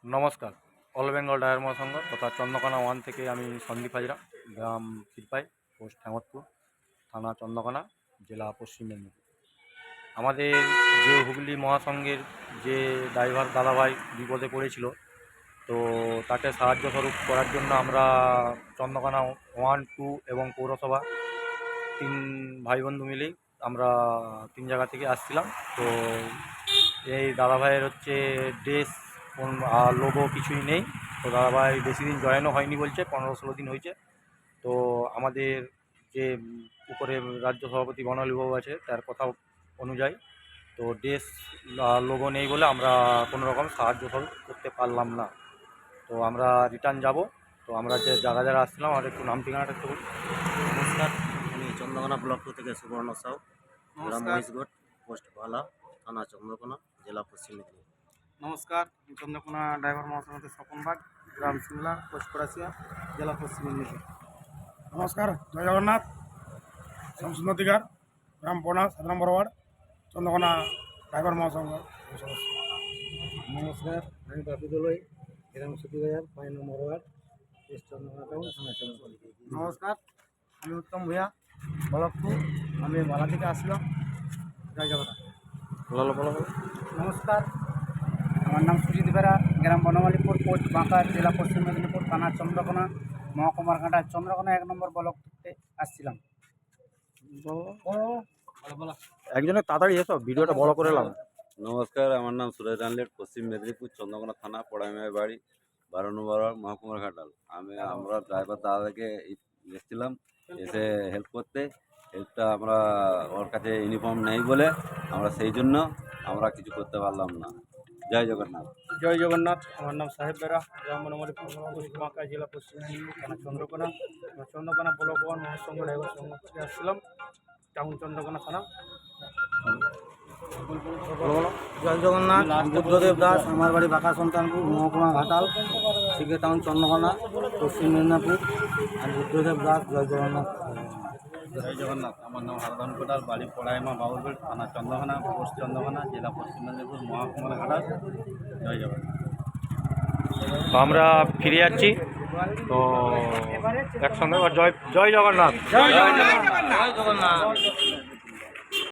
নমস্কার। All Bengal Dier মহাসংঘ তথা চন্দ্রকোনা 1 থেকে আমি সন্দীপ হাজরা, গ্রাম ক্ষীরপাই, পোস্ট হেমতপুর, থানা চন্দ্রকোনা, জেলা পশ্চিম মেদিনীপুর। আমাদের যে হুগলি মহাসংঘের যে ড্রাইভার দাদাভাই বিপদে পড়েছিল, তো তাকে সাহায্য স্বরূপ করার জন্য আমরা চন্দ্রকোনা 1, 2 এবং পৌরসভা 3 ভাই বন্ধু মিলেই আমরা 3 জায়গা থেকে আসছিলাম। তো এই দাদাভাইয়ের হচ্ছে ড্রেস আর লোগো কিছুই নেই। তো দাদাভাই বেশি দিন জয়েনও হয়নি, বলছে 15-16 দিন হয়েছে। তো আমাদের যে উপরে রাজ্য সভাপতি বনমালীবাবু আছে, তার কথা অনুযায়ী তো ড্রেস লোগো নেই বলে আমরা কোনো রকম সাহায্য করতে পারলাম না। তো আমরা রিটার্ন যাব। তো আমরা যে যারা আসছিলাম আমাদের একটু নাম ঠিকানাটা একটু বলুন। নমস্কার, আমি চন্দ্রকোনা ব্লক 2 থেকে সুবর্ণ সাউ, গ্রাম মহিষগড়, পোস্ট ভালা, থানা চন্দ্রকোনা, জেলা পশ্চিম মেদিনীপুর। নমস্কার, আমি চন্দ্রকোনা ড্রাইভার মহাসংঘের স্বপন বাগ, গ্রাম সিমলা, পোস্ট করাচিয়া, জেলা পশ্চিম মেদিনীপুর। নমস্কার, জয় জগন্নাথ। শামসুন্নতিকার, গ্রাম পোনা, 7 নম্বর ওয়ার্ড, চন্দ্রকোনা ড্রাইভার মহাসংঘ সদস্য। নমস্কার, আমি বাপি দোলই, গ্রাম সুতিবাজার, 5 নম্বর ওয়ার্ড, পোস্ট চন্দ্রকোনা টাউন, থানা চন্দ্রকোনা। নমস্কার, আমি উত্তম ভূয়া, ব্লক 2, আমি বালা থেকে আসলাম। জয় জগন্নাথ। নমস্কার, আমার নাম সুজিত বেরা, গ্রাম বনমালীপুর, পোস্ট বাঁকা, জেলা পশ্চিম মেদিনীপুর, থানা চন্দ্রকোনা, মহকুমার ঘাটা, চন্দ্রকোনা 1 নম্বর ব্লক থেকে আসছিলাম। একজনের তাড়াতাড়ি এসব ভিডিওটা বড় করে এলাম। নমস্কার, আমার নাম সুরেশ রানলেট, পশ্চিম মেদিনীপুর, চন্দ্রকোনা থানা, পড়াইমায় বাড়ি, 12 নম্বর ওয়ার্ড, মহকুমার ঘাটাল। আমরা ড্রাইভার দাদাকে এসেছিলাম এসে হেল্প করতে। হেল্পটা আমরা ওর কাছে ইউনিফর্ম নেই বলে আমরা সেই জন্য আমরা কিছু করতে পারলাম না। জয় জগন্নাথ। জয় জগন্নাথ। আমার নাম সাহেব বেরা, গ্রাম বনমালীপুর, পোস্ট বাঁকা, জেলা পশ্চিম মেদিনীপুর, থানা চন্দ্রকোনা, চন্দ্রকোনা ব্লক 1 মহাসংঘ ড্রাইভার সংঘ থেকে আসছিলাম, টাউন চন্দ্রকোনা থানা। জয় জগন্নাথ। বুদ্ধদেব দাস, আমার বাড়ি বাঁকা সন্তানপুর, মহকুমা ঘাটাল, থেকে টাউন চন্দ্রকোনা, পশ্চিম মেদিনীপুর। আর বুদ্ধদেব দাস। জয় জগন্নাথ। জয় জগন্নাথ, আমার নাম হারদান কোটাল, বাড়ি পড়াইমা, বাবুরবেল, থানা চন্দ্রকোনা, পোস্ট চন্দ্রকোনা, জেলা পশ্চিম মেদিনীপুর, মহকুমার ঘাটাল। জয় জগন্নাথ। তো আমরা ফিরে যাচ্ছি। তো একসঙ্গে জয় জগন্নাথ। জয় জগন্নাথ।